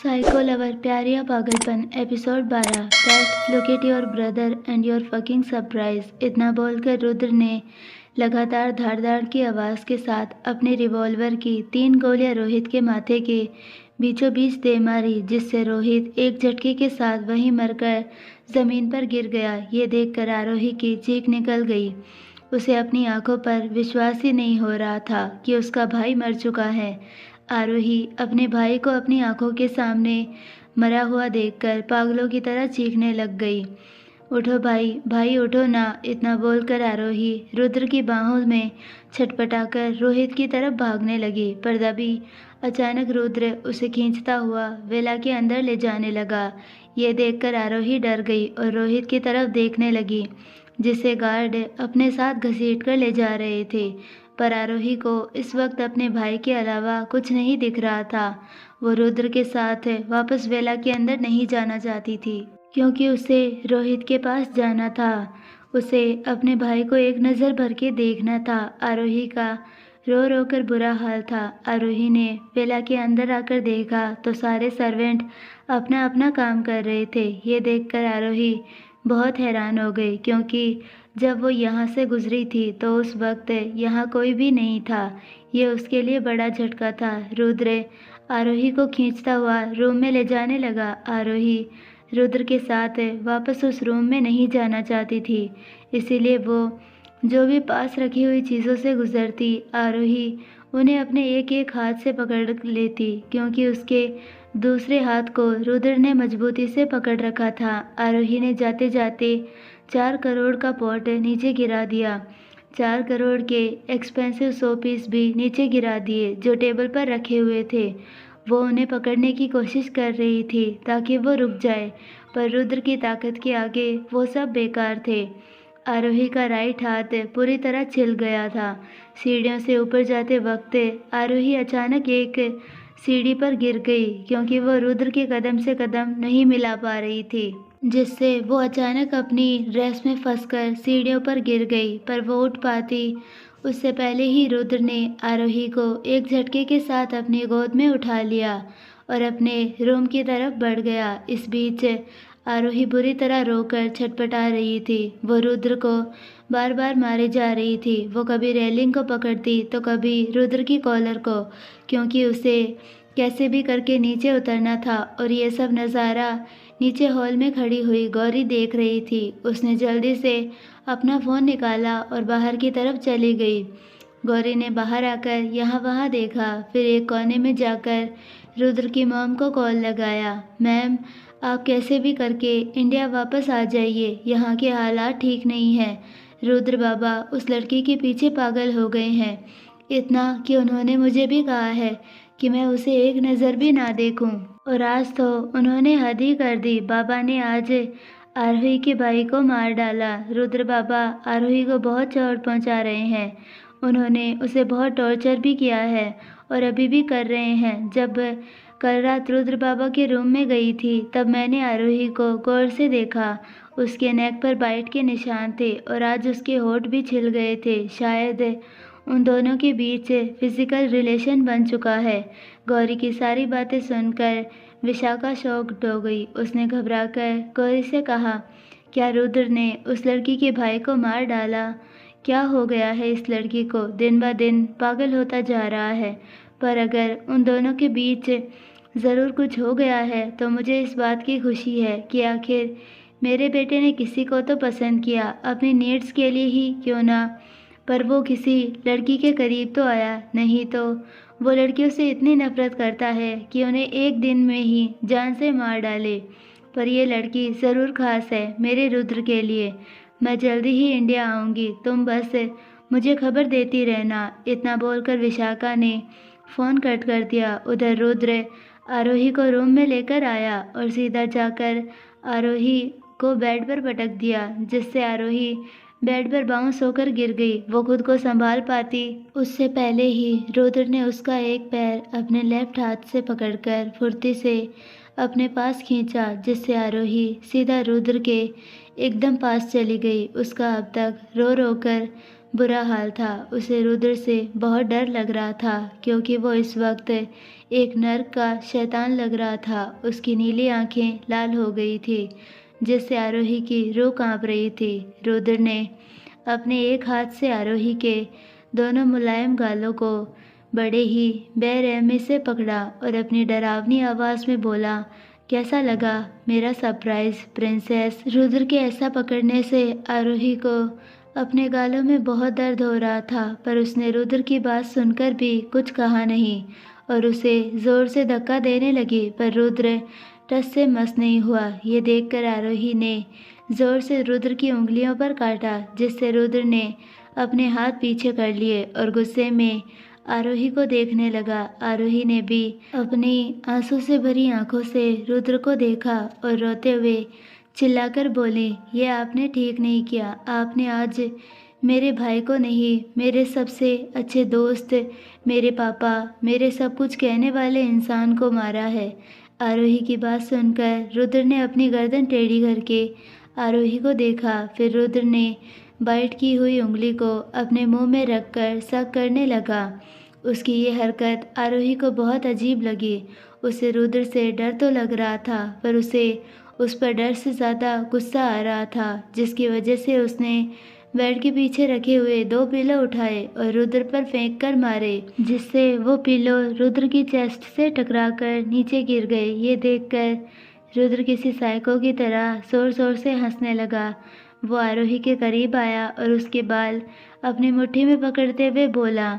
Psycho lover प्यार या पागलपन episode 12 that locate your brother and your fucking surprise. इतना बोलकर रुद्र ने लगातार धारदार की आवाज़ के साथ अपने रिवॉल्वर की 3 गोलियां रोहित के माथे के बीचों बीच दे मारी, जिससे रोहित एक झटके के साथ वहीं मरकर ज़मीन पर गिर गया। ये देखकर आरोही की चीख निकल गई। उसे अपनी आंखों पर विश्वास ही नहीं हो रहा था कि उसका भाई मर चुका है। आरोही अपने भाई को अपनी आंखों के सामने मरा हुआ देखकर पागलों की तरह चीखने लग गई। उठो भाई, भाई उठो ना! इतना बोलकर आरोही रुद्र की बाहों में छटपटाकर रोहित की तरफ भागने लगी, पर तभी अचानक रुद्र उसे खींचता हुआ वेला के अंदर ले जाने लगा। ये देखकर आरोही डर गई और रोहित की तरफ देखने लगी, जिसे गार्ड अपने साथ घसीट कर ले जा रहे थे। पर आरोही को इस वक्त अपने भाई के अलावा कुछ नहीं दिख रहा था। वो रुद्र के साथ वापस वेला के अंदर नहीं जाना चाहती थी, क्योंकि उसे रोहित के पास जाना था। उसे अपने भाई को एक नज़र भर के देखना था। आरोही का रो रो कर बुरा हाल था। आरोही ने वेला के अंदर आकर देखा तो सारे सर्वेंट अपना अपना काम कर रहे थे। ये देखकर आरोही बहुत हैरान हो गई, क्योंकि जब वो यहाँ से गुजरी थी तो उस वक्त यहाँ कोई भी नहीं था। ये उसके लिए बड़ा झटका था। रुद्र आरोही को खींचता हुआ रूम में ले जाने लगा। आरोही रुद्र के साथ वापस उस रूम में नहीं जाना चाहती थी, इसीलिए वो जो भी पास रखी हुई चीज़ों से गुजरती, आरोही उन्हें अपने एक एक हाथ से पकड़ लेती, क्योंकि उसके दूसरे हाथ को रुद्र ने मजबूती से पकड़ रखा था। आरोही ने जाते जाते 4 करोड़ का पॉट नीचे गिरा दिया। 4 करोड़ के एक्सपेंसिव शो पीस भी नीचे गिरा दिए जो टेबल पर रखे हुए थे। वो उन्हें पकड़ने की कोशिश कर रही थी ताकि वो रुक जाए, पर रुद्र की ताकत के आगे वो सब बेकार थे। आरोही का राइट हाथ पूरी तरह छिल गया था। सीढ़ियों से ऊपर जाते वक्त आरोही अचानक एक सीढ़ी पर गिर गई, क्योंकि वो रुद्र के कदम से कदम नहीं मिला पा रही थी, जिससे वो अचानक अपनी ड्रेस में फंसकर सीढ़ियों पर गिर गई। पर वो उठ पाती उससे पहले ही रुद्र ने आरोही को एक झटके के साथ अपनी गोद में उठा लिया और अपने रूम की तरफ बढ़ गया। इस बीच आरोही बुरी तरह रोकर छटपटा रही थी। वो रुद्र को बार बार मारे जा रही थी। वो कभी रेलिंग को पकड़ती तो कभी रुद्र की कॉलर को, क्योंकि उसे कैसे भी करके नीचे उतरना था। और ये सब नज़ारा नीचे हॉल में खड़ी हुई गौरी देख रही थी। उसने जल्दी से अपना फ़ोन निकाला और बाहर की तरफ चली गई। गौरी ने बाहर आकर यहाँ वहाँ देखा, फिर एक कोने में जाकर रुद्र की मॉम को कॉल लगाया। मैम, आप कैसे भी करके इंडिया वापस आ जाइए, यहाँ के हालात ठीक नहीं हैं। रुद्र बाबा उस लड़की के पीछे पागल हो गए हैं, इतना कि उन्होंने मुझे भी कहा है कि मैं उसे एक नज़र भी ना देखूं। और आज तो उन्होंने हद ही कर दी। बाबा ने आज आरोही के भाई को मार डाला। रुद्र बाबा आरोही को बहुत चोट पहुंचा रहे हैं। उन्होंने उसे बहुत टॉर्चर भी किया है और अभी भी कर रहे हैं। जब कल रात रुद्र बाबा के रूम में गई थी तब मैंने आरोही को गौर से देखा। उसके नेक पर बाइट के निशान थे और आज उसके होंठ भी छिल गए थे। शायद उन दोनों के बीच फिजिकल रिलेशन बन चुका है। गौरी की सारी बातें सुनकर विशाखा शॉक्ड हो गई। उसने घबराकर गौरी से कहा, क्या रुद्र ने उस लड़की के भाई को मार डाला? क्या हो गया है इस लड़की को? दिन ब दिन पागल होता जा रहा है। पर अगर उन दोनों के बीच ज़रूर कुछ हो गया है तो मुझे इस बात की खुशी है कि आखिर मेरे बेटे ने किसी को तो पसंद किया, अपनी नीड्स के लिए ही क्यों ना। पर वो किसी लड़की के करीब तो आया, नहीं तो वो लड़कियों से इतनी नफरत करता है कि उन्हें एक दिन में ही जान से मार डाले। पर ये लड़की ज़रूर खास है मेरे रुद्र के लिए। मैं जल्दी ही इंडिया आऊँगी, तुम बस मुझे खबर देती रहना। इतना बोलकर विशाखा ने फ़ोन कट कर दिया। उधर रुद्र आरोही को रूम में लेकर आया और सीधा जाकर आरोही को बेड पर पटक दिया, जिससे आरोही बेड पर बाउंस होकर गिर गई। वो खुद को संभाल पाती उससे पहले ही रुद्र ने उसका एक पैर अपने लेफ्ट हाथ से पकड़कर फुर्ती से अपने पास खींचा, जिससे आरोही सीधा रुद्र के एकदम पास चली गई। उसका अब तक रो रो कर बुरा हाल था। उसे रुद्र से बहुत डर लग रहा था क्योंकि वो इस वक्त एक नर्क का शैतान लग रहा था। उसकी नीली आंखें लाल हो गई थी जिससे आरोही की रूह कांप रही थी। रुद्र ने अपने एक हाथ से आरोही के दोनों मुलायम गालों को बड़े ही बेरहमी से पकड़ा और अपनी डरावनी आवाज़ में बोला, कैसा लगा मेरा सरप्राइज़ प्रिंसेस? रुद्र के ऐसा पकड़ने से आरोही को अपने गालों में बहुत दर्द हो रहा था, पर उसने रुद्र की बात सुनकर भी कुछ कहा नहीं और उसे ज़ोर से धक्का देने लगी, पर रुद्र टस से मस नहीं हुआ। ये देखकर आरोही ने ज़ोर से रुद्र की उंगलियों पर काटा, जिससे रुद्र ने अपने हाथ पीछे कर लिए और गुस्से में आरोही को देखने लगा। आरोही ने भी अपनी आंसू से भरी आंखों से रुद्र को देखा और रोते हुए चिल्लाकर बोली, ये आपने ठीक नहीं किया। आपने आज मेरे भाई को नहीं, मेरे सबसे अच्छे दोस्त, मेरे पापा, मेरे सब कुछ कहने वाले इंसान को मारा है। आरोही की बात सुनकर रुद्र ने अपनी गर्दन टेढ़ी करके आरोही को देखा। फिर रुद्र ने बाइट की हुई उंगली को अपने मुंह में रखकर शक करने लगा। उसकी ये हरकत आरोही को बहुत अजीब लगी। उसे रुद्र से डर तो लग रहा था, पर उसे उस पर डर से ज़्यादा गुस्सा आ रहा था, जिसकी वजह से उसने बेड के पीछे रखे हुए 2 पिलो उठाए और रुद्र पर फेंक कर मारे, जिससे वो पिलो रुद्र की चेस्ट से टकराकर नीचे गिर गए। ये देखकर रुद्र किसी साइको की तरह ज़ोर-ज़ोर से हंसने लगा। वो आरोही के करीब आया और उसके बाल अपनी मुट्ठी में पकड़ते हुए बोला,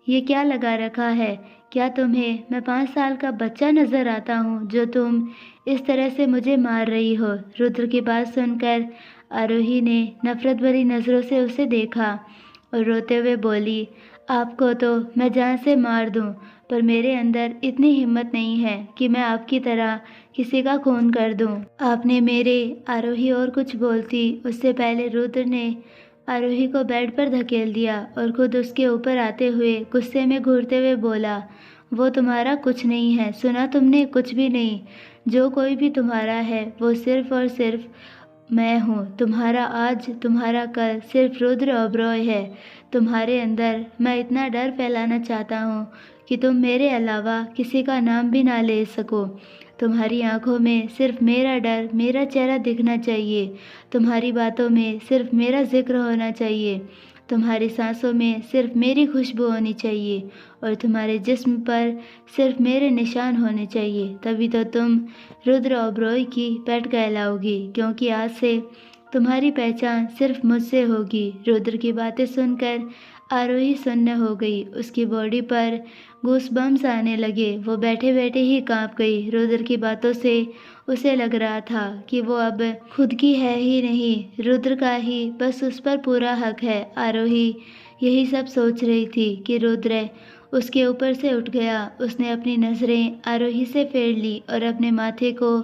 ये क्या लगा रखा है? क्या तुम्हें मैं 5 साल का बच्चा नज़र आता हूँ जो तुम इस तरह से मुझे मार रही हो? रुद्र की बात सुनकर आरोही ने नफ़रत भरी नज़रों से उसे देखा और रोते हुए बोली, आपको तो मैं जान से मार दूँ, पर मेरे अंदर इतनी हिम्मत नहीं है कि मैं आपकी तरह किसी का खून कर दूँ। आपने मेरे आरोही और कुछ बोलती उससे पहले रुद्र ने आरोही को बेड पर धकेल दिया और खुद उसके ऊपर आते हुए गुस्से में घूरते हुए बोला, वो तुम्हारा कुछ नहीं है। सुना तुमने? कुछ भी नहीं। जो कोई भी तुम्हारा है वो सिर्फ़ और सिर्फ़ मैं हूँ। तुम्हारा आज, तुम्हारा कल सिर्फ रुद्र ओबरॉय है। तुम्हारे अंदर मैं इतना डर फैलाना चाहता हूँ कि तुम मेरे अलावा किसी का नाम भी ना ले सको। तुम्हारी आंखों में सिर्फ मेरा डर, मेरा चेहरा दिखना चाहिए। तुम्हारी बातों में सिर्फ मेरा जिक्र होना चाहिए। तुम्हारी सांसों में सिर्फ मेरी खुशबू होनी चाहिए और तुम्हारे जिस्म पर सिर्फ मेरे निशान होने चाहिए। तभी तो तुम रुद्र ओबरॉय की पेट कहलाओगी, क्योंकि आज से तुम्हारी पहचान सिर्फ मुझसे होगी। रुद्र की बातें सुनकर आरोही सुन्न हो गई। उसकी बॉडी पर गूज़बम्स आने लगे। वो बैठे बैठे ही कांप गई। रुद्र की बातों से उसे लग रहा था कि वो अब खुद की है ही नहीं, रुद्र का ही बस उस पर पूरा हक है। आरोही यही सब सोच रही थी कि रुद्र उसके ऊपर से उठ गया। उसने अपनी नज़रें आरोही से फेर ली और अपने माथे को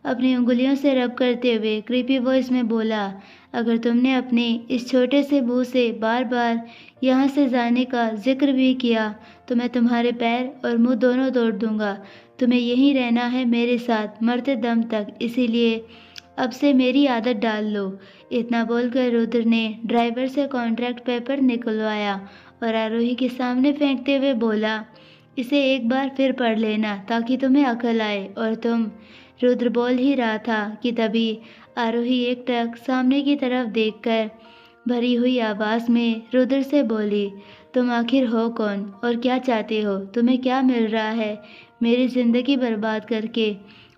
अपनी उंगलियों से रब करते हुए क्रीपी वॉइस में बोला, अगर तुमने अपने इस छोटे से मुंह से बार बार यहाँ से जाने का जिक्र भी किया तो मैं तुम्हारे पैर और मुंह दोनों तोड़ दूंगा। तुम्हें यहीं रहना है मेरे साथ मरते दम तक, इसीलिए अब से मेरी आदत डाल लो। इतना बोलकर रुद्र ने ड्राइवर से कॉन्ट्रैक्ट पेपर निकलवाया और आरोही के सामने फेंकते हुए बोला, इसे एक बार फिर पढ़ लेना ताकि तुम्हें अकल आए। और तुम? रुद्र बोल ही रहा था कि तभी आरोही एकटक सामने की तरफ देखकर भरी हुई आवाज़ में रुद्र से बोली, तुम आखिर हो कौन और क्या चाहते हो? तुम्हें क्या मिल रहा है मेरी ज़िंदगी बर्बाद करके?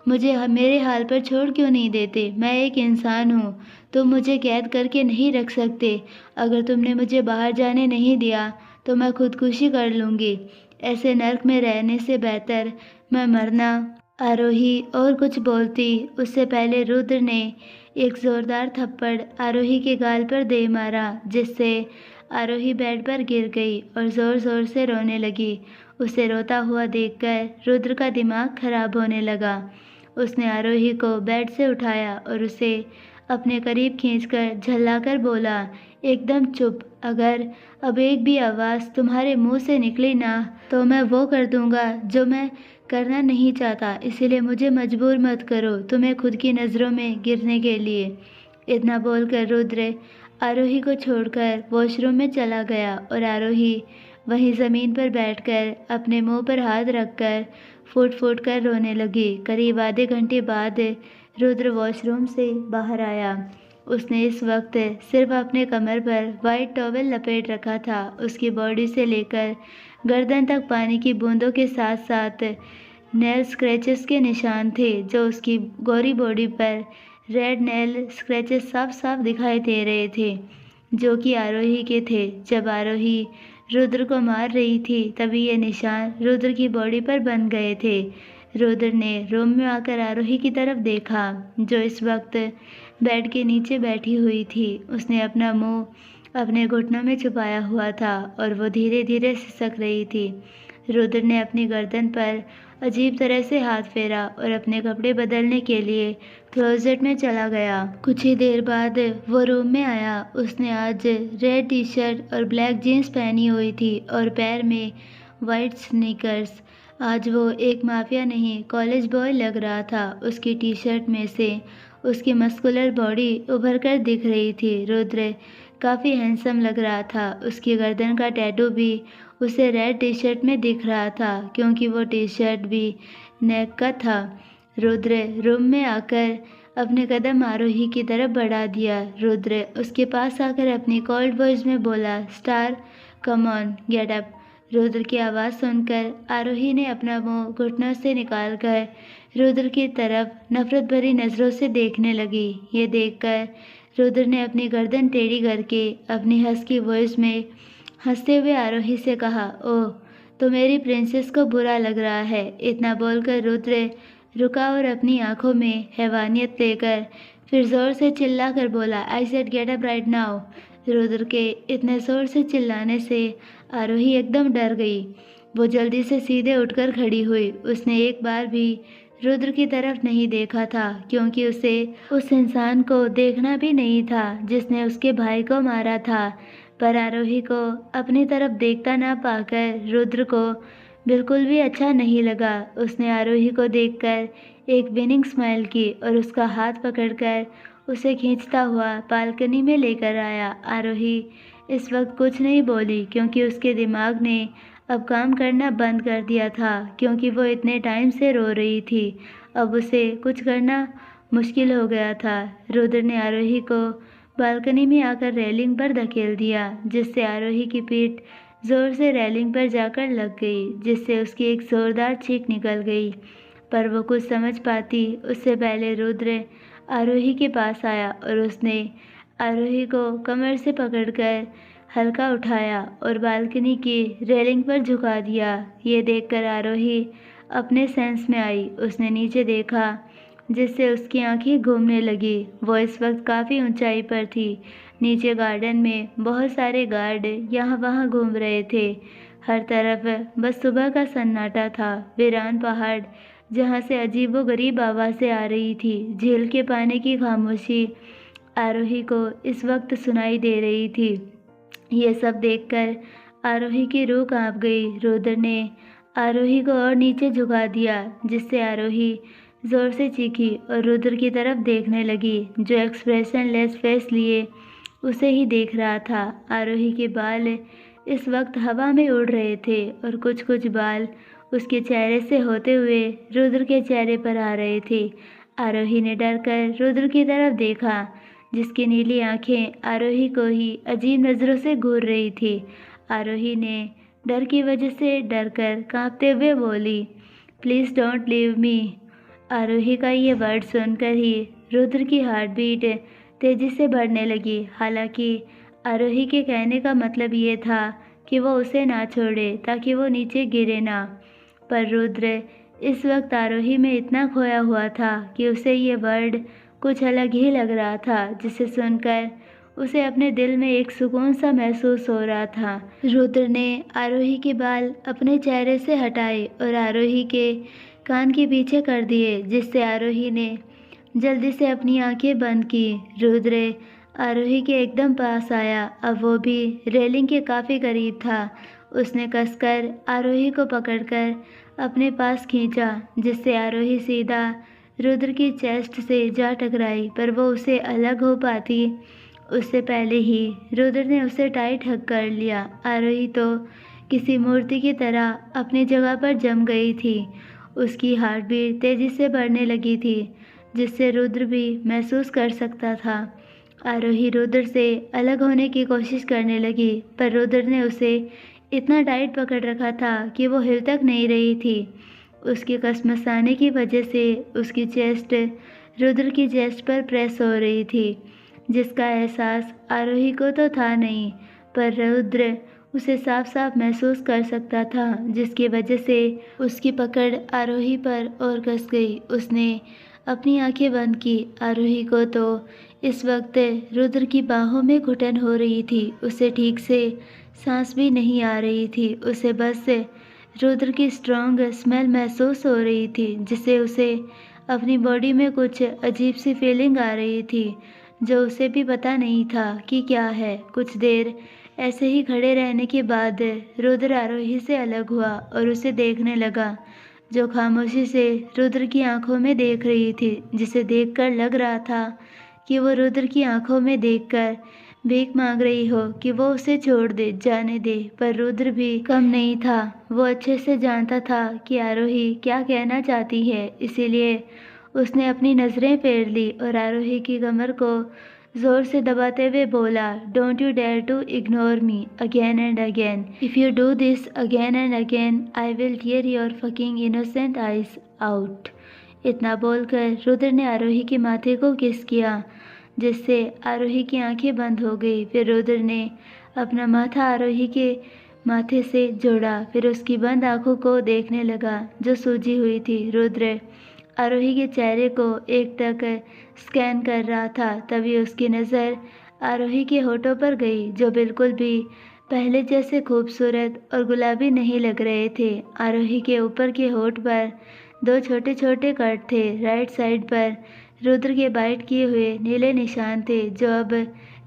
मुझे मेरे हाल पर छोड़ क्यों नहीं देते? मैं एक इंसान हूँ। तुम मुझे कैद करके नहीं रख सकते। अगर तुमने मुझे बाहर जाने नहीं दिया तो मैं खुदकुशी कर लूँगी। ऐसे नर्क में रहने से बेहतर मैं मरना। आरोही और कुछ बोलती उससे पहले रुद्र ने एक ज़ोरदार थप्पड़ आरोही के गाल पर दे मारा, जिससे आरोही बेड पर गिर गई और ज़ोर ज़ोर से रोने लगी। उसे रोता हुआ देखकर रुद्र का दिमाग खराब होने लगा। उसने आरोही को बेड से उठाया और उसे अपने करीब खींचकर झल्लाकर बोला, एकदम चुप। अगर अब एक भी आवाज़ तुम्हारे मुंह से निकली ना तो मैं वो कर दूंगा जो मैं करना नहीं चाहता। इसीलिए मुझे मजबूर मत करो तुम्हें खुद की नज़रों में गिरने के लिए। इतना बोलकर रुद्र आरोही को छोड़कर वॉशरूम में चला गया और आरोही वहीं ज़मीन पर बैठकर अपने मुंह पर हाथ रखकर फूट फूट कर रोने लगी। करीब आधे घंटे बाद रुद्र वॉशरूम से बाहर आया। उसने इस वक्त सिर्फ अपने कमर पर वाइट टॉवेल लपेट रखा था। उसकी बॉडी से लेकर गर्दन तक पानी की बूंदों के साथ साथ नेल स्क्रैचेस के निशान थे, जो उसकी गोरी बॉडी पर रेड नेल स्क्रैचेस साफ साफ दिखाई दे रहे थे, जो कि आरोही के थे। जब आरोही रुद्र को मार रही थी तभी ये निशान रुद्र की बॉडी पर बन गए थे। रुद्र ने रूम में आकर आरोही की तरफ देखा, जो इस वक्त बेड के नीचे बैठी हुई थी। उसने अपना मुंह अपने घुटनों में छुपाया हुआ था और वो धीरे धीरे सिसक रही थी। रुद्र ने अपनी गर्दन पर अजीब तरह से हाथ फेरा और अपने कपड़े बदलने के लिए क्लोजेट में चला गया। कुछ ही देर बाद वो रूम में आया। उसने आज रेड टी शर्ट और ब्लैक जीन्स पहनी हुई थी और पैर में वाइट स्नीकर्स। आज वो एक माफिया नहीं, कॉलेज बॉय लग रहा था। उसकी टी शर्ट में से उसकी मस्कुलर बॉडी उभर कर दिख रही थी। रुद्र काफ़ी हैंडसम लग रहा था। उसकी गर्दन का टैटू भी उसे रेड टी शर्ट में दिख रहा था, क्योंकि वो टी शर्ट भी नेक का था। रुद्र रूम में आकर अपने कदम आरोही की तरफ बढ़ा दिया। रुद्र उसके पास आकर अपनी कोल्ड वॉइस में बोला, star come on get up. Rudra की आवाज़ सुनकर आरोही ने अपना मुंह घुटनों से निकालकर रुद्र की तरफ नफरत भरी नज़रों से देखने लगी। ये देखकर रुद्र ने अपनी गर्दन टेढ़ी करके अपनी हंसकी वॉइस में हंसते हुए आरोही से कहा, ओह तो मेरी प्रिंसेस को बुरा लग रहा है। इतना बोलकर रुद्र रुका और अपनी आंखों में हैवानियत लेकर फिर ज़ोर से चिल्ला कर बोला, I said get up right now. Rudra के इतने ज़ोर से चिल्लाने से आरोही एकदम डर गई। वो जल्दी से सीधे उठकर खड़ी हुई। उसने एक बार भी रुद्र की तरफ नहीं देखा था, क्योंकि उसे उस इंसान को देखना भी नहीं था जिसने उसके भाई को मारा था। पर आरोही को अपनी तरफ देखता ना पाकर रुद्र को बिल्कुल भी अच्छा नहीं लगा। उसने आरोही को देखकर एक विनिंग स्माइल की और उसका हाथ पकड़कर उसे खींचता हुआ बालकनी में लेकर आया। आरोही इस वक्त कुछ नहीं बोली, क्योंकि उसके दिमाग ने अब काम करना बंद कर दिया था, क्योंकि वो इतने टाइम से रो रही थी। अब उसे कुछ करना मुश्किल हो गया था। रुद्र ने आरोही को बालकनी में आकर रेलिंग पर धकेल दिया, जिससे आरोही की पीठ ज़ोर से रेलिंग पर जाकर लग गई, जिससे उसकी एक ज़ोरदार चीख निकल गई। पर वो कुछ समझ पाती उससे पहले रुद्र आरोही के पास आया और उसने आरोही को कमर से पकड़कर हल्का उठाया और बालकनी की रेलिंग पर झुका दिया। ये देखकर आरोही अपने सेंस में आई। उसने नीचे देखा, जिससे उसकी आंखें घूमने लगी। वो इस वक्त काफ़ी ऊंचाई पर थी। नीचे गार्डन में बहुत सारे गार्ड यहाँ वहाँ घूम रहे थे। हर तरफ बस सुबह का सन्नाटा था। वीरान पहाड़ जहाँ से अजीबोगरीब आवाज़ें आ रही थी। झील के पानी की खामोशी आरोही को इस वक्त सुनाई दे रही थी। ये सब देखकर आरोही की रूह कांप गई। रुद्र ने आरोही को और नीचे झुका दिया, जिससे आरोही ज़ोर से चीखी और रुद्र की तरफ देखने लगी, जो एक्सप्रेशन लेस फेस लिए उसे ही देख रहा था। आरोही के बाल इस वक्त हवा में उड़ रहे थे और कुछ कुछ बाल उसके चेहरे से होते हुए रुद्र के चेहरे पर आ रहे थे। आरोही ने डरकर रुद्र की तरफ देखा, जिसकी नीली आंखें आरोही को ही अजीब नज़रों से घूर रही थी। आरोही ने डर की वजह से डरकर कांपते हुए बोली, प्लीज़ डोंट लीव मी। आरोही का ये वर्ड सुनकर ही रुद्र की हार्ट बीट तेज़ी से बढ़ने लगी। हालांकि आरोही के कहने का मतलब ये था कि वो उसे ना छोड़े ताकि वो नीचे गिरे ना, पर रुद्र इस वक्त आरोही में इतना खोया हुआ था कि उसे ये वर्ड कुछ अलग ही लग रहा था, जिसे सुनकर उसे अपने दिल में एक सुकून सा महसूस हो रहा था। रुद्र ने आरोही के बाल अपने चेहरे से हटाए और आरोही के कान के पीछे कर दिए, जिससे आरोही ने जल्दी से अपनी आंखें बंद की। रुद्र आरोही के एकदम पास आया। अब वो भी रेलिंग के काफ़ी करीब था। उसने कसकर आरोही को पकड़कर अपने पास खींचा, जिससे आरोही सीधा रुद्र की चेस्ट से जा टकराई, पर वो उसे अलग हो पाती उससे पहले ही रुद्र ने उसे टाइट हग कर लिया। आरोही तो किसी मूर्ति की तरह अपनी जगह पर जम गई थी। उसकी हार्ट बीट तेजी से बढ़ने लगी थी, जिससे रुद्र भी महसूस कर सकता था। आरोही रुद्र से अलग होने की कोशिश करने लगी, पर रुद्र ने उसे इतना टाइट पकड़ रखा था कि वो हिल तक नहीं रही थी। उसके कसमसाने की वजह से उसकी चेस्ट रुद्र की चेस्ट पर प्रेस हो रही थी, जिसका एहसास आरोही को तो था नहीं, पर रुद्र उसे साफ साफ महसूस कर सकता था, जिसकी वजह से उसकी पकड़ आरोही पर और कस गई। उसने अपनी आंखें बंद की। आरोही को तो इस वक्त रुद्र की बाहों में घुटन हो रही थी। उसे ठीक से सांस भी नहीं आ रही थी। उसे बस रुद्र की स्ट्रॉन्ग स्मेल महसूस हो रही थी, जिससे उसे अपनी बॉडी में कुछ अजीब सी फीलिंग आ रही थी, जो उसे भी पता नहीं था कि क्या है। कुछ देर ऐसे ही खड़े रहने के बाद रुद्र आरोही से अलग हुआ और उसे देखने लगा, जो खामोशी से रुद्र की आंखों में देख रही थी, जिसे देखकर लग रहा था कि वो रुद्र की आंखों में देखकर भीख मांग रही हो कि वो उसे छोड़ दे, जाने दे। पर रुद्र भी कम नहीं था। वो अच्छे से जानता था कि आरोही क्या कहना चाहती है, इसीलिए उसने अपनी नज़रें फेर ली और आरोही की कमर को जोर से दबाते हुए बोला, don't you dare to ignore me again and again. If you do this again and again I will tear your fucking innocent eyes out. इतना बोलकर रुद्र ने आरोही के माथे को किस किया, जिससे आरोही की आंखें बंद हो गई। फिर रुद्र ने अपना माथा आरोही के माथे से जोड़ा, फिर उसकी बंद आंखों को देखने लगा, जो सूजी हुई थी। रुद्र आरोही के चेहरे को एकटक स्कैन कर रहा था। तभी उसकी नज़र आरोही के होठों पर गई, जो बिल्कुल भी पहले जैसे खूबसूरत और गुलाबी नहीं लग रहे थे। आरोही के ऊपर के होठ पर 2 छोटे छोटे कट थे। राइट साइड पर रुद्र के बाइट किए हुए नीले निशान थे, जो अब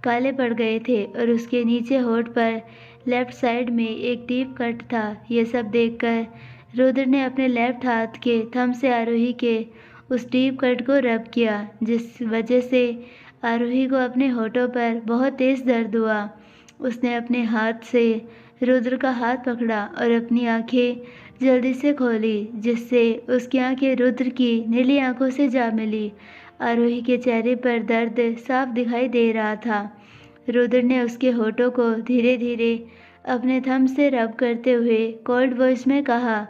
काले पड़ गए थे, और उसके नीचे होठ पर लेफ्ट साइड में एक डीप कट था। ये सब देखकर रुद्र ने अपने लेफ्ट हाथ के थंब से आरोही के उस डीप कट को रब किया, जिस वजह से आरोही को अपने होठों पर बहुत तेज़ दर्द हुआ। उसने अपने हाथ से रुद्र का हाथ पकड़ा और अपनी आंखें जल्दी से खोली, जिससे उसकी आंखें रुद्र की नीली आंखों से जा मिली। आरोही के चेहरे पर दर्द साफ दिखाई दे रहा था। रुद्र ने उसके होठों को धीरे धीरे अपने थंब से रब करते हुए कोल्ड वॉइस में कहा,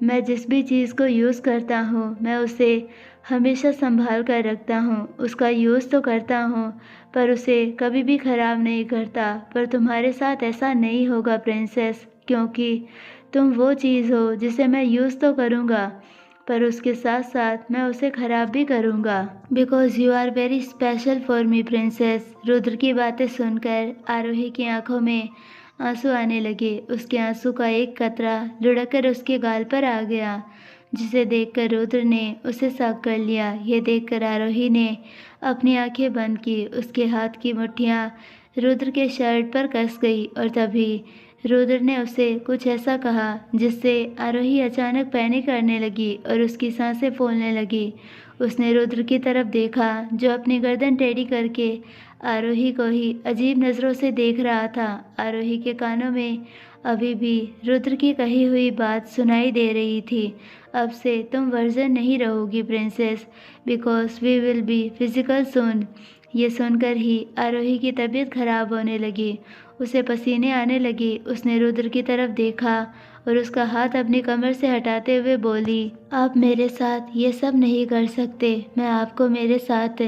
मैं जिस भी चीज़ को यूज़ करता हूँ, मैं उसे हमेशा संभाल कर रखता हूँ। उसका यूज़ तो करता हूँ, पर उसे कभी भी ख़राब नहीं करता। पर तुम्हारे साथ ऐसा नहीं होगा प्रिंसेस, क्योंकि तुम वो चीज़ हो जिसे मैं यूज़ तो करूँगा, पर उसके साथ साथ मैं उसे ख़राब भी करूँगा। Because you are very special for me princess. Rudra की बातें सुनकर आरोही की आंखों में आंसू आने लगे। उसके आंसू का एक कतरा लुढ़ककर उसके गाल पर आ गया, जिसे देखकर रुद्र ने उसे साफ कर लिया। यह देखकर आरोही ने अपनी आंखें बंद की। उसके हाथ की मुट्ठियाँ रुद्र के शर्ट पर कस गई और तभी रुद्र ने उसे कुछ ऐसा कहा, जिससे आरोही अचानक पैनिक करने लगी और उसकी सांसें फूलने लगी। उसने रुद्र की तरफ देखा, जो अपनी गर्दन टेढ़ी करके आरोही को ही अजीब नज़रों से देख रहा था। आरोही के कानों में अभी भी रुद्र की कही हुई बात सुनाई दे रही थी, अब से तुम वर्जन नहीं रहोगी princess, because we will be physical soon. ये सुनकर ही आरोही की तबीयत खराब होने लगी। उसे पसीने आने लगे। उसने रुद्र की तरफ देखा और उसका हाथ अपनी कमर से हटाते हुए बोली, आप मेरे साथ ये सब नहीं कर सकते। मैं आपको मेरे साथ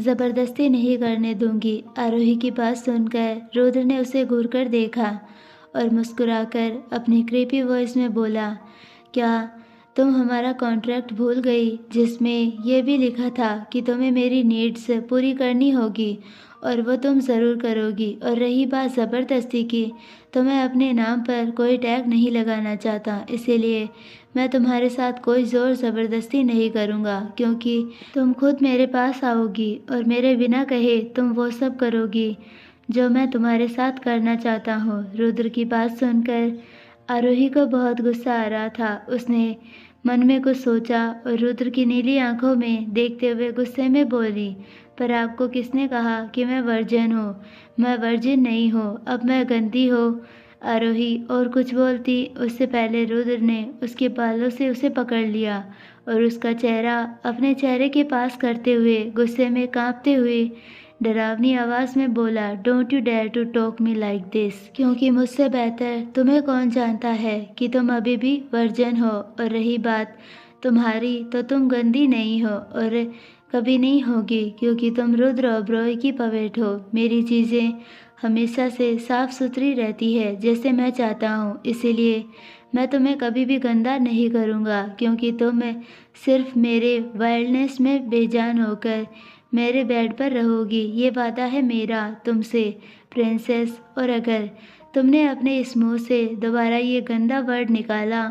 ज़बरदस्ती नहीं करने दूंगी। आरोही की बात सुनकर रुद्र ने उसे घूरकर देखा और मुस्कुराकर अपनी क्रीपी वॉइस में बोला, क्या तुम हमारा कॉन्ट्रैक्ट भूल गई, जिसमें यह भी लिखा था कि तुम्हें मेरी नीड्स पूरी करनी होगी और वो तुम ज़रूर करोगी। और रही बात ज़बरदस्ती की, तो मैं अपने नाम पर कोई टैग नहीं लगाना चाहता, इसीलिए मैं तुम्हारे साथ कोई ज़ोर ज़बरदस्ती नहीं करूँगा, क्योंकि तुम खुद मेरे पास आओगी और मेरे बिना कहे तुम वो सब करोगी जो मैं तुम्हारे साथ करना चाहता हूँ। रुद्र की बात सुनकर आरोही को बहुत गुस्सा आ रहा था। उसने मन में कुछ सोचा और रुद्र की नीली आंखों में देखते हुए गुस्से में बोली, पर आपको किसने कहा कि मैं वर्जिन हूँ? मैं वर्जिन नहीं हूँ, अब मैं गंदी हूँ। आरोही और कुछ बोलती उससे पहले रुद्र ने उसके बालों से उसे पकड़ लिया और उसका चेहरा अपने चेहरे के पास करते हुए गुस्से में कांपते हुए डरावनी आवाज में बोला, don't you dare to talk me like this, क्योंकि मुझसे बेहतर तुम्हें कौन जानता है कि तुम अभी भी वर्जिन हो, और रही बात तुम्हारी तो तुम गंदी नहीं हो और कभी नहीं होगी, क्योंकि तुम रुद्र ओबरॉय की पवेट हो। मेरी चीज़ें हमेशा से साफ सुथरी रहती है जैसे मैं चाहता हूँ, इसीलिए मैं तुम्हें कभी भी गंदा नहीं करूँगा, क्योंकि तुम सिर्फ मेरे वाइल्डनेस में बेजान होकर मेरे बेड पर रहोगी। ये वादा है मेरा तुमसे प्रिंसेस, और अगर तुमने अपने इस मुंह से दोबारा ये गंदा वर्ड निकाला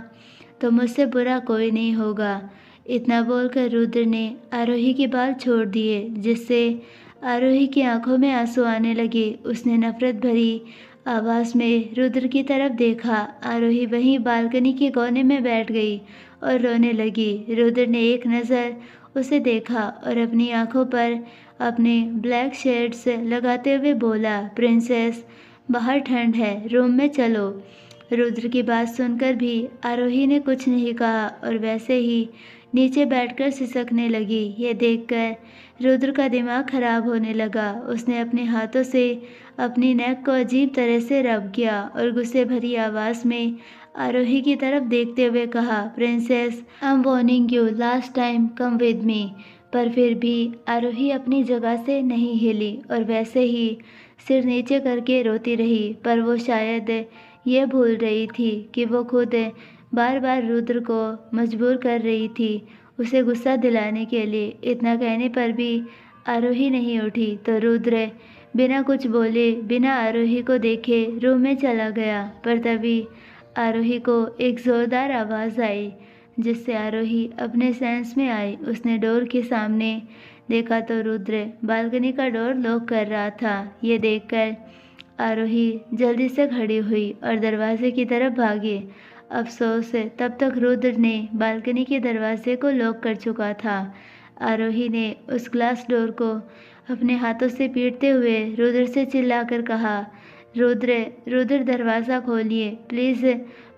तो मुझसे बुरा कोई नहीं होगा। इतना बोलकर रुद्र ने आरोही के बाल छोड़ दिए, जिससे आरोही की आंखों में आंसू आने लगे। उसने नफरत भरी आवाज़ में रुद्र की तरफ देखा। आरोही वहीं बालकनी के कोने में बैठ गई और रोने लगी। रुद्र ने एक नज़र उसे देखा और अपनी आंखों पर अपने ब्लैक शेड्स लगाते हुए बोला, प्रिंसेस बाहर ठंड है, रूम में चलो। रुद्र की बात सुनकर भी आरोही ने कुछ नहीं कहा और वैसे ही नीचे बैठकर सिसकने लगी। ये देखकर रुद्र का दिमाग खराब होने लगा। उसने अपने हाथों से अपनी नेक को अजीब तरह से रब किया और गुस्से भरी आवाज़ में आरोही की तरफ देखते हुए कहा, princess I am warning you last time, come with me. पर फिर भी आरोही अपनी जगह से नहीं हिली और वैसे ही सिर नीचे करके रोती रही। पर वो शायद ये भूल रही थी कि वो खुद बार बार रुद्र को मजबूर कर रही थी उसे गुस्सा दिलाने के लिए। इतना कहने पर भी आरोही नहीं उठी तो रुद्र बिना कुछ बोले, बिना आरोही को देखे रूम में चला गया। पर तभी आरोही को एक ज़ोरदार आवाज़ आई, जिससे आरोही अपने सेंस में आई। उसने डोर के सामने देखा तो रुद्र बालकनी का डोर लॉक कर रहा था। ये देखकर आरोही जल्दी से खड़ी हुई और दरवाजे की तरफ भागी। अफसोस तब तक रुद्र ने बालकनी के दरवाजे को लॉक कर चुका था। आरोही ने उस ग्लास डोर को अपने हाथों से पीटते हुए रुद्र से चिल्लाकर कहा, रुद्र रुद्र दरवाज़ा खोलिए, प्लीज़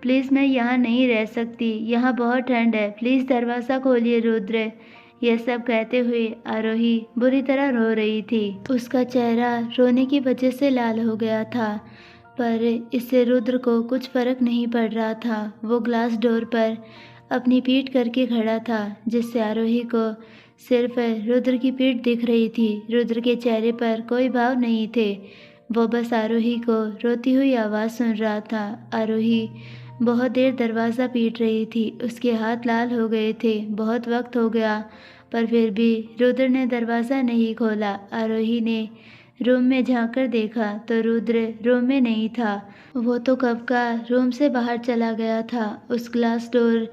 प्लीज़, मैं यहाँ नहीं रह सकती, यहाँ बहुत ठंड है, प्लीज़ दरवाज़ा खोलिए रुद्र। यह सब कहते हुए आरोही बुरी तरह रो रही थी। उसका चेहरा रोने की वजह से लाल हो गया था, पर इससे रुद्र को कुछ फर्क नहीं पड़ रहा था। वो ग्लास डोर पर अपनी पीठ करके खड़ा था, जिससे आरोही को सिर्फ रुद्र की पीठ दिख रही थी। रुद्र के चेहरे पर कोई भाव नहीं थे, वो बस आरोही को रोती हुई आवाज़ सुन रहा था। आरोही बहुत देर दरवाज़ा पीट रही थी, उसके हाथ लाल हो गए थे। बहुत वक्त हो गया, पर फिर भी रुद्र ने दरवाज़ा नहीं खोला। आरोही ने रूम में झांक कर देखा तो रुद्र रूम में नहीं था। वो तो कब का रूम से बाहर चला गया था। उस ग्लास डोर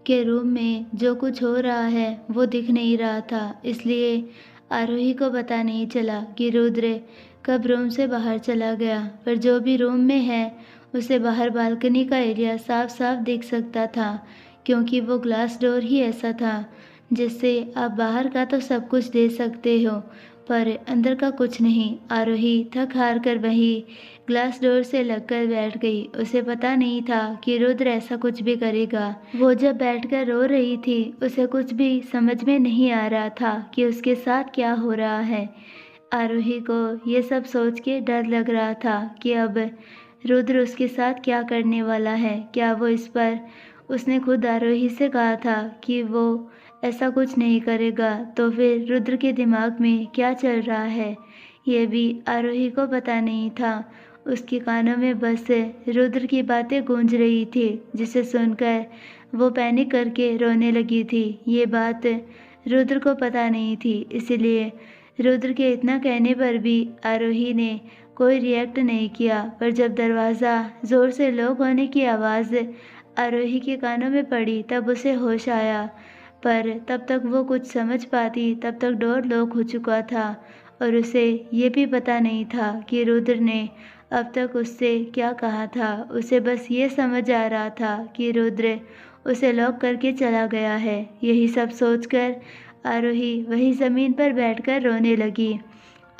के रूम में जो कुछ हो रहा है वो दिख नहीं रहा था, इसलिए आरोही को पता नहीं चला कि रुद्र कब रूम से बाहर चला गया। पर जो भी रूम में है उसे बाहर बालकनी का एरिया साफ साफ दिख सकता था, क्योंकि वो ग्लास डोर ही ऐसा था जिससे आप बाहर का तो सब कुछ देख सकते हो, पर अंदर का कुछ नहीं। आरोही थक हार कर वहीं ग्लास डोर से लगकर बैठ गई। उसे पता नहीं था कि रुद्र ऐसा कुछ भी करेगा। वो जब बैठकर रो रही थी उसे कुछ भी समझ में नहीं आ रहा था कि उसके साथ क्या हो रहा है। आरोही को ये सब सोच के डर लग रहा था कि अब रुद्र उसके साथ क्या करने वाला है। क्या वो इस पर, उसने खुद आरोही से कहा था कि वो ऐसा कुछ नहीं करेगा, तो फिर रुद्र के दिमाग में क्या चल रहा है ये भी आरोही को पता नहीं था। उसके कानों में बस रुद्र की बातें गूंज रही थी, जिसे सुनकर वो पैनिक करके रोने लगी थी। ये बात रुद्र को पता नहीं थी, इसलिए रुद्र के इतना कहने पर भी आरोही ने कोई रिएक्ट नहीं किया। पर जब दरवाज़ा ज़ोर से लॉक होने की आवाज़ आरोही के कानों में पड़ी तब उसे होश आया, पर तब तक वो कुछ समझ पाती तब तक डोर लॉक हो चुका था और उसे ये भी पता नहीं था कि रुद्र ने अब तक उससे क्या कहा था। उसे बस ये समझ आ रहा था कि रुद्र उसे लॉक करके चला गया है। यही सब सोचकर आरोही वही ज़मीन पर बैठकर रोने लगी।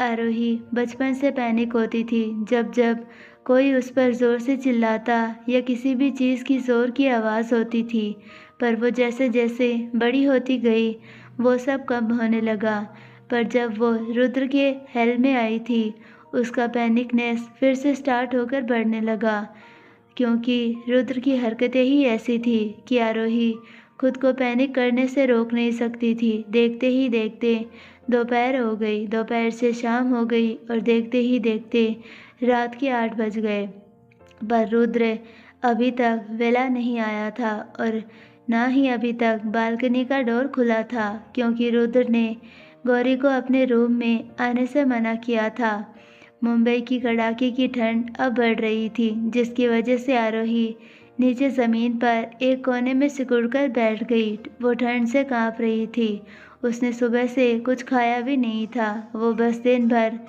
आरोही बचपन से पैनिक होती थी जब जब कोई उस पर ज़ोर से चिल्लाता या किसी भी चीज़ की ज़ोर की आवाज़ होती थी, पर वो जैसे जैसे बड़ी होती गई वो सब कम होने लगा। पर जब वो रुद्र के हेल में आई थी, उसका पैनिकनेस फिर से स्टार्ट होकर बढ़ने लगा, क्योंकि रुद्र की हरकतें ही ऐसी थी कि आरोही खुद को पैनिक करने से रोक नहीं सकती थी। देखते ही देखते दोपहर हो गई, दोपहर से शाम हो गई और देखते ही देखते रात के 8 बज गए। पर रुद्र अभी तक वेला नहीं आया था और ना ही अभी तक बालकनी का डोर खुला था, क्योंकि रुद्र ने गौरी को अपने रूम में आने से मना किया था। मुंबई की कड़ाके की ठंड अब बढ़ रही थी, जिसकी वजह से आरोही नीचे ज़मीन पर एक कोने में सिकुड़कर बैठ गई। वो ठंड से कांप रही थी। उसने सुबह से कुछ खाया भी नहीं था। वो बस दिन भर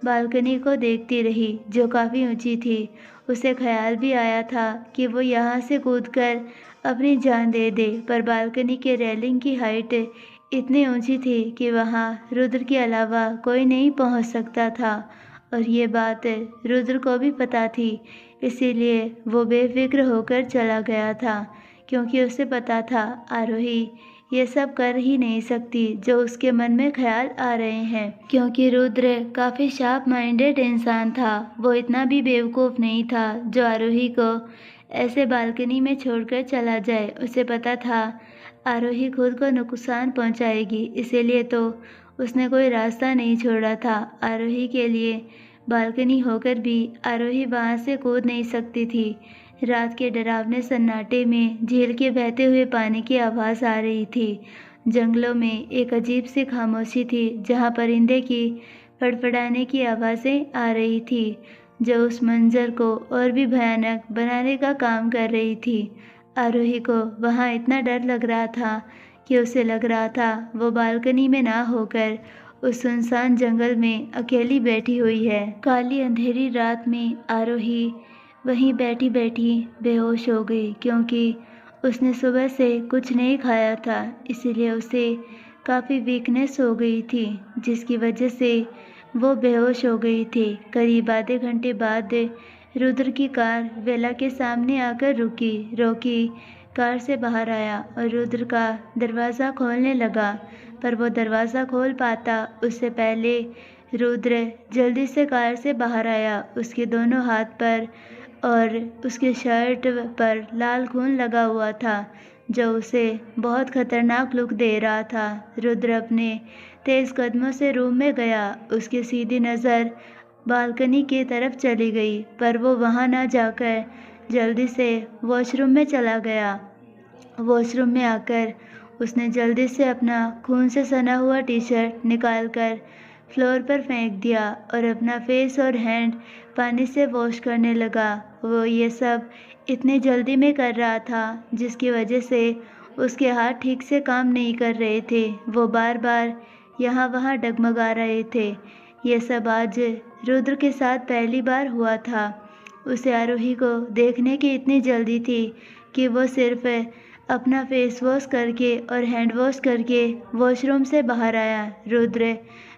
बालकनी को देखती रही, जो काफ़ी ऊंची थी। उसे ख्याल भी आया था कि वो यहाँ से कूदकर अपनी जान दे दे, पर बालकनी के रेलिंग की हाइट इतनी ऊंची थी कि वहाँ रुद्र के अलावा कोई नहीं पहुँच सकता था, और ये बात रुद्र को भी पता थी। इसीलिए वो बेफिक्र होकर चला गया था, क्योंकि उसे पता था आरोही ये सब कर ही नहीं सकती जो उसके मन में ख्याल आ रहे हैं, क्योंकि रुद्र काफ़ी शार्प माइंडेड इंसान था। वो इतना भी बेवकूफ़ नहीं था जो आरोही को ऐसे बालकनी में छोड़कर चला जाए। उसे पता था आरोही खुद को नुकसान पहुंचाएगी, इसीलिए तो उसने कोई रास्ता नहीं छोड़ा था। आरोही के लिए बालकनी होकर भी आरोही वहां से कूद नहीं सकती थी। रात के डरावने सन्नाटे में झील के बहते हुए पानी की आवाज़ आ रही थी। जंगलों में एक अजीब सी खामोशी थी, जहाँ परिंदे की फड़फड़ाने की आवाज़ें आ रही थी, जो उस मंजर को और भी भयानक बनाने का काम कर रही थी। आरोही को वहाँ इतना डर लग रहा था कि उसे लग रहा था वो बालकनी में ना होकर उस सुनसान जंगल में अकेली बैठी हुई है। काली अंधेरी रात में आरोही वहीं बैठी बैठी बेहोश हो गई, क्योंकि उसने सुबह से कुछ नहीं खाया था। इसीलिए उसे काफ़ी वीकनेस हो गई थी, जिसकी वजह से वो बेहोश हो गई थी। करीब आधे घंटे बाद रुद्र की कार वेला के सामने आकर रोकी। कार से बाहर आया और रुद्र का दरवाज़ा खोलने लगा, पर वो दरवाज़ा खोल पाता उससे पहले रुद्र जल्दी से कार से बाहर आया। उसके दोनों हाथ पर और उसके शर्ट पर लाल खून लगा हुआ था, जो उसे बहुत खतरनाक लुक दे रहा था। रुद्र अपने तेज़ कदमों से रूम में गया। उसकी सीधी नज़र बालकनी की तरफ चली गई, पर वो वहां ना जाकर जल्दी से वॉशरूम में चला गया। वॉशरूम में आकर उसने जल्दी से अपना खून से सना हुआ टी शर्ट निकालकर फ्लोर पर फेंक दिया और अपना फेस और हैंड पानी से वॉश करने लगा। वो ये सब इतनी जल्दी में कर रहा था, जिसकी वजह से उसके हाथ ठीक से काम नहीं कर रहे थे। वो बार बार यहाँ वहाँ डगमगा रहे थे। ये सब आज रुद्र के साथ पहली बार हुआ था। उसे आरोही को देखने की इतनी जल्दी थी कि वो सिर्फ अपना फेस वॉश करके और हैंड वॉश करके वॉशरूम से बाहर आया। रुद्र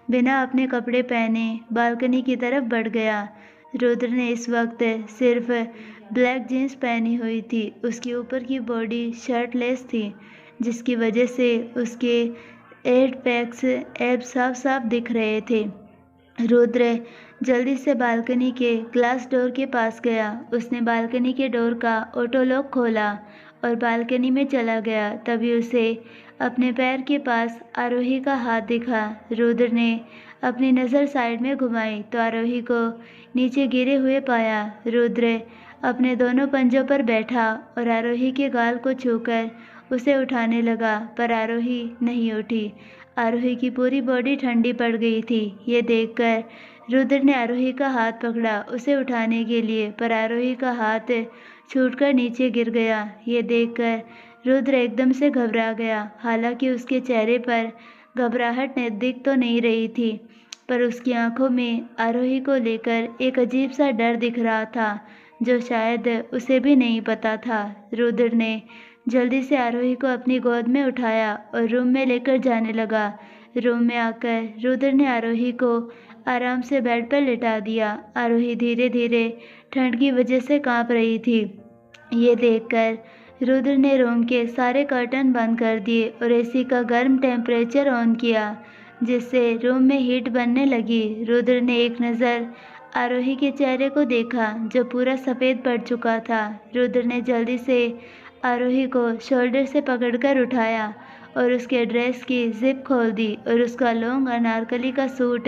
बिना अपने कपड़े पहने बालकनी की तरफ बढ़ गया। रुद्र ने इस वक्त सिर्फ ब्लैक जीन्स पहनी हुई थी। उसके ऊपर की बॉडी शर्टलेस थी, जिसकी वजह से उसके 8 पैक्स एब्स साफ साफ दिख रहे थे। रुद्र जल्दी से बालकनी के ग्लास डोर के पास गया। उसने बालकनी के डोर का ऑटो लॉक खोला और बालकनी में चला गया। तभी उसे अपने पैर के पास आरोही का हाथ दिखा। रुद्र ने अपनी नज़र साइड में घुमाई तो आरोही को नीचे गिरे हुए पाया। रुद्र अपने दोनों पंजों पर बैठा और आरोही के गाल को छूकर उसे उठाने लगा, पर आरोही नहीं उठी। आरोही की पूरी बॉडी ठंडी पड़ गई थी। ये देखकर रुद्र ने आरोही का हाथ पकड़ा उसे उठाने के लिए, पर आरोही का हाथ छूटकर नीचे गिर गया। ये देखकर रुद्र एकदम से घबरा गया। हालांकि उसके चेहरे पर घबराहट दिख तो नहीं रही थी, पर उसकी आंखों में आरोही को लेकर एक अजीब सा डर दिख रहा था, जो शायद उसे भी नहीं पता था। रुद्र ने जल्दी से आरोही को अपनी गोद में उठाया और रूम में लेकर जाने लगा। रूम में आकर रुद्र ने आरोही को आराम से बेड पर लिटा दिया। आरोही धीरे धीरे ठंड की वजह से कांप रही थी। ये देखकर रुद्र ने रूम के सारे कर्टन बंद कर दिए और एसी का गर्म टेम्परेचर ऑन किया, जिससे रूम में हीट बनने लगी। रुद्र ने एक नज़र आरोही के चेहरे को देखा, जो पूरा सफ़ेद पड़ चुका था। रुद्र ने जल्दी से आरोही को शोल्डर से पकड़कर उठाया और उसके ड्रेस की जिप खोल दी और उसका लॉन्ग अनारकली का सूट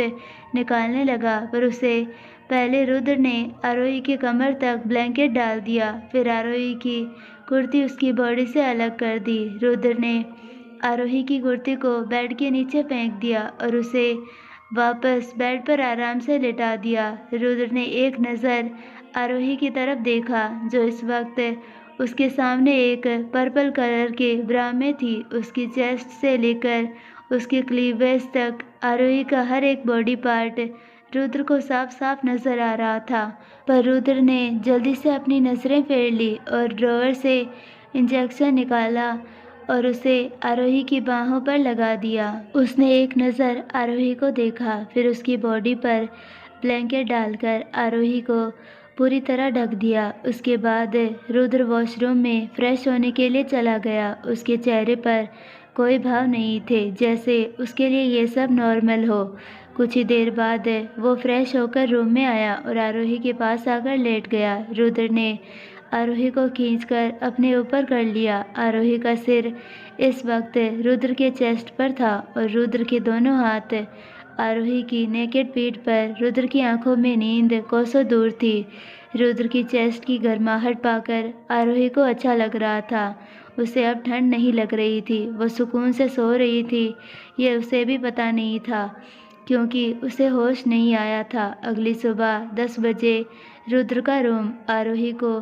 निकालने लगा, पर उसे पहले रुद्र ने आरोही की कमर तक ब्लैंकेट डाल दिया। फिर आरोही की कुर्ती उसकी बॉडी से अलग कर दी। रुद्र ने आरोही की कुर्ती को बेड के नीचे फेंक दिया और उसे वापस बेड पर आराम से लिटा दिया। रुद्र ने एक नज़र आरोही की तरफ देखा, जो इस वक्त उसके सामने एक पर्पल कलर के ब्रा में थी। उसकी चेस्ट से लेकर उसके क्लीवेज तक आरोही का हर एक बॉडी पार्ट रुद्र को साफ साफ नजर आ रहा था। पर रुद्र ने जल्दी से अपनी नज़रें फेर ली और ड्रॉवर से इंजेक्शन निकाला और उसे आरोही की बाहों पर लगा दिया। उसने एक नज़र आरोही को देखा, फिर उसकी बॉडी पर ब्लैंकेट डालकर आरोही को पूरी तरह ढक दिया। उसके बाद रुद्र वॉशरूम में फ्रेश होने के लिए चला गया। उसके चेहरे पर कोई भाव नहीं थे, जैसे उसके लिए ये सब नॉर्मल हो। कुछ ही देर बाद वो फ्रेश होकर रूम में आया और आरोही के पास आकर लेट गया। रुद्र ने आरोही को खींचकर अपने ऊपर कर लिया। आरोही का सिर इस वक्त रुद्र के चेस्ट पर था और रुद्र के दोनों हाथ आरोही की नेकेड पीठ पर। रुद्र की आंखों में नींद कोसों दूर थी। रुद्र की चेस्ट की गर्माहट पाकर आरोही को अच्छा लग रहा था। उसे अब ठंड नहीं लग रही थी, वो सुकून से सो रही थी। ये उसे भी पता नहीं था, क्योंकि उसे होश नहीं आया था। अगली सुबह 10 बजे रुद्र का रूम। आरोही को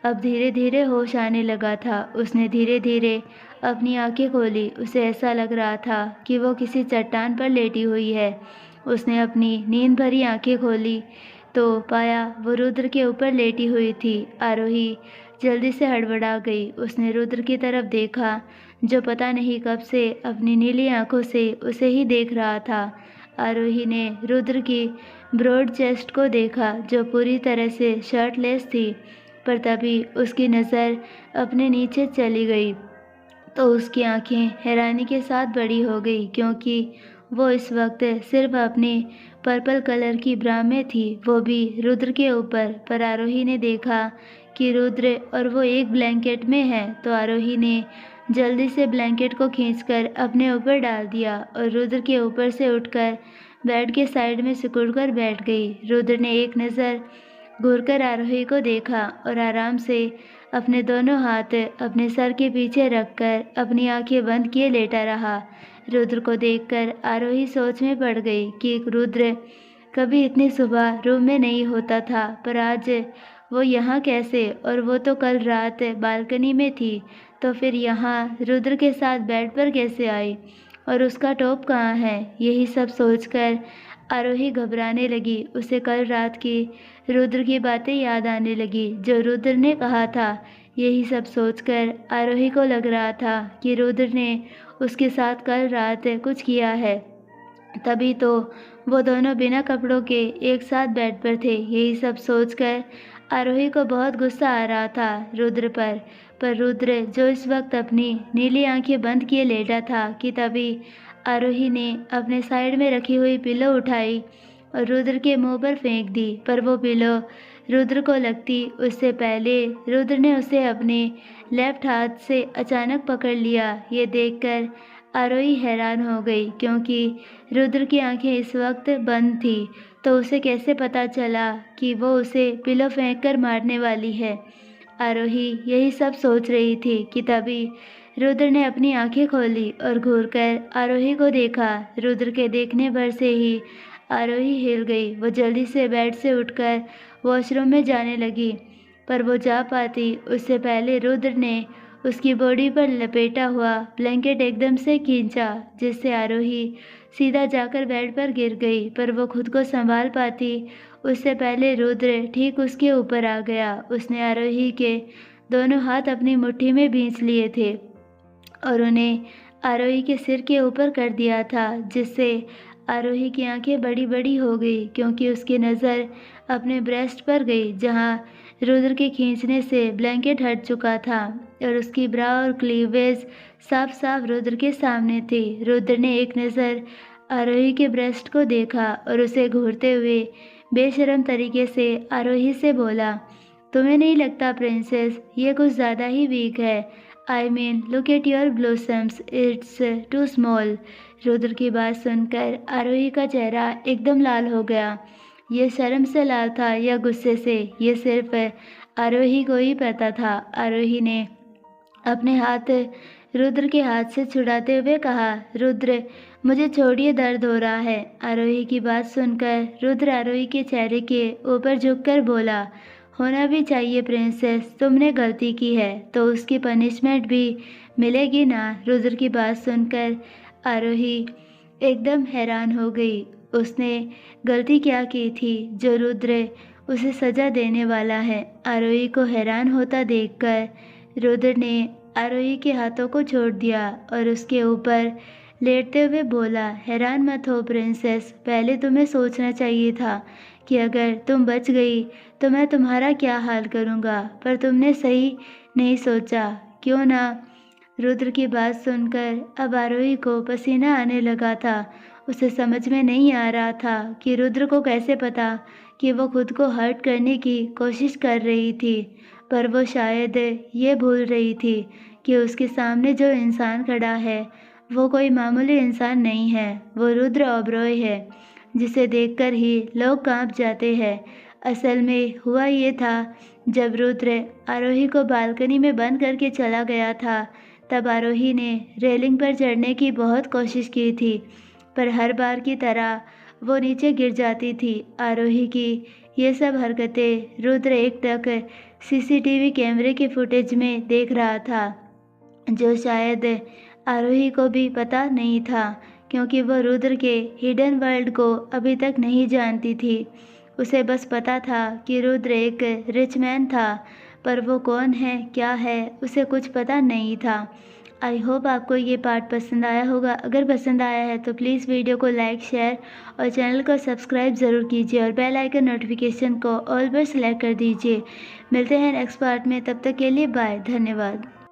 अब धीरे धीरे होश आने लगा था। उसने धीरे धीरे अपनी आंखें खोली। उसे ऐसा लग रहा था कि वो किसी चट्टान पर लेटी हुई है। उसने अपनी नींद भरी आंखें खोली तो पाया वो रुद्र के ऊपर लेटी हुई थी। आरोही जल्दी से हड़बड़ा गई। उसने रुद्र की तरफ देखा, जो पता नहीं कब से अपनी नीली आंखों से उसे ही देख रहा था। आरोही ने रुद्र की ब्रॉड चेस्ट को देखा, जो पूरी तरह से शर्टलेस थी, पर तभी उसकी नज़र अपने नीचे चली गई तो उसकी आंखें हैरानी के साथ बड़ी हो गई, क्योंकि वो इस वक्त सिर्फ अपनी पर्पल कलर की ब्रा में थी, वो भी रुद्र के ऊपर। पर आरोही ने देखा कि रुद्र और वो एक ब्लैंकेट में है, तो आरोही ने जल्दी से ब्लैंकेट को खींचकर अपने ऊपर डाल दिया और रुद्र के ऊपर से उठकर बेड के साइड में सिकुड़कर बैठ गई। रुद्र ने एक नज़र घूरकर आरोही को देखा और आराम से अपने दोनों हाथ अपने सर के पीछे रखकर अपनी आंखें बंद किए लेटा रहा। रुद्र को देखकर आरोही सोच में पड़ गई कि रुद्र कभी इतनी सुबह रूम में नहीं होता था, पर आज वो यहाँ कैसे? और वो तो कल रात बालकनी में थी, तो फिर यहाँ रुद्र के साथ बेड पर कैसे आई? और उसका टॉप कहाँ है? यही सब सोचकर आरोही घबराने लगी। उसे कल रात की रुद्र की बातें याद आने लगी, जो रुद्र ने कहा था। यही सब सोचकर आरोही को लग रहा था कि रुद्र ने उसके साथ कल रात कुछ किया है, तभी तो वो दोनों बिना कपड़ों के एक साथ बेड पर थे। यही सब सोचकर आरोही को बहुत गुस्सा आ रहा था रुद्र पर रुद्र जो इस वक्त अपनी नीली आंखें बंद किए लेटा था, कि तभी आरोही ने अपने साइड में रखी हुई पिलो उठाई और रुद्र के मुंह पर फेंक दी। पर वो पिलो रुद्र को लगती उससे पहले रुद्र ने उसे अपने लेफ्ट हाथ से अचानक पकड़ लिया। ये देखकर आरोही हैरान हो गई, क्योंकि रुद्र की आंखें इस वक्त बंद थी, तो उसे कैसे पता चला कि वो उसे पिलो फेंककर मारने वाली है। आरोही यही सब सोच रही थी कि तभी रुद्र ने अपनी आंखें खोली और घूरकर आरोही को देखा। रुद्र के देखने भर से ही आरोही हिल गई। वो जल्दी से बेड से उठकर वॉशरूम में जाने लगी, पर वो जा पाती उससे पहले रुद्र ने उसकी बॉडी पर लपेटा हुआ ब्लैंकेट एकदम से खींचा, जिससे आरोही सीधा जाकर बेड पर गिर गई। पर वो खुद को संभाल पाती उससे पहले रुद्र ठीक उसके ऊपर आ गया। उसने आरोही के दोनों हाथ अपनी मुट्ठी में भींच लिए थे और उन्हें आरोही के सिर के ऊपर कर दिया था, जिससे आरोही की आंखें बड़ी-बड़ी हो गई क्योंकि उसकी नज़र अपने ब्रेस्ट पर गई, जहां रुद्र के खींचने से ब्लैंकेट हट चुका था और उसकी ब्रा और क्लीवेज साफ-साफ रुद्र के सामने थी। रुद्र ने एक नज़र आरोही के ब्रेस्ट को देखा और उसे घूरते हुए बेशर्म तरीके से आरोही से बोला, तुम्हें नहीं लगता प्रिंसेस, ये कुछ ज़्यादा ही वीक है? I mean look at your blossoms, it's too small. Rudra की बात सुनकर आरोही का चेहरा एकदम लाल हो गया। ये शर्म से लाल था या गुस्से से, ये सिर्फ आरोही को ही पता था। आरोही ने अपने हाथ रुद्र के हाथ से छुड़ाते हुए कहा, रुद्र मुझे छोड़िए, दर्द हो रहा है। आरोही की बात सुनकर रुद्र आरोही के चेहरे के ऊपर झुककर बोला, होना भी चाहिए प्रिंसेस, तुमने गलती की है तो उसकी पनिशमेंट भी मिलेगी ना। रुद्र की बात सुनकर आरोही एकदम हैरान हो गई। उसने गलती क्या की थी जो रुद्र उसे सज़ा देने वाला है? आरोही को हैरान होता देखकर रुद्र ने आरोही के हाथों को छोड़ दिया और उसके ऊपर लेटते हुए बोला, हैरान मत हो प्रिंसेस, पहले तुम्हें सोचना चाहिए था कि अगर तुम बच गई तो मैं तुम्हारा क्या हाल करूँगा, पर तुमने सही नहीं सोचा, क्यों ना? रुद्र की बात सुनकर अब आरोही को पसीना आने लगा था। उसे समझ में नहीं आ रहा था कि रुद्र को कैसे पता कि वो खुद को हर्ट करने की कोशिश कर रही थी, पर वो शायद ये भूल रही थी कि उसके सामने जो इंसान खड़ा है वो कोई मामूली इंसान नहीं है, वो रुद्र ओबरॉय है, जिसे देखकर ही लोग कांप जाते हैं। असल में हुआ ये था, जब रुद्र आरोही को बालकनी में बंद करके चला गया था, तब आरोही ने रेलिंग पर चढ़ने की बहुत कोशिश की थी, पर हर बार की तरह वो नीचे गिर जाती थी। आरोही की ये सब हरकतें रुद्र एकटक सीसीटीवी कैमरे के फुटेज में देख रहा था, जो शायद आरोही को भी पता नहीं था, क्योंकि वह रुद्र के हिडन वर्ल्ड को अभी तक नहीं जानती थी। उसे बस पता था कि रुद्र एक रिच मैन था, पर वो कौन है, क्या है, उसे कुछ पता नहीं था। आई होप आपको ये पार्ट पसंद आया होगा। अगर पसंद आया है तो प्लीज़ वीडियो को लाइक, शेयर और चैनल को सब्सक्राइब ज़रूर कीजिए और बेल आइकन नोटिफिकेशन को ऑल पर सेलेक्ट कर दीजिए। मिलते हैं नेक्स्ट पार्ट में, तब तक के लिए बाय, धन्यवाद।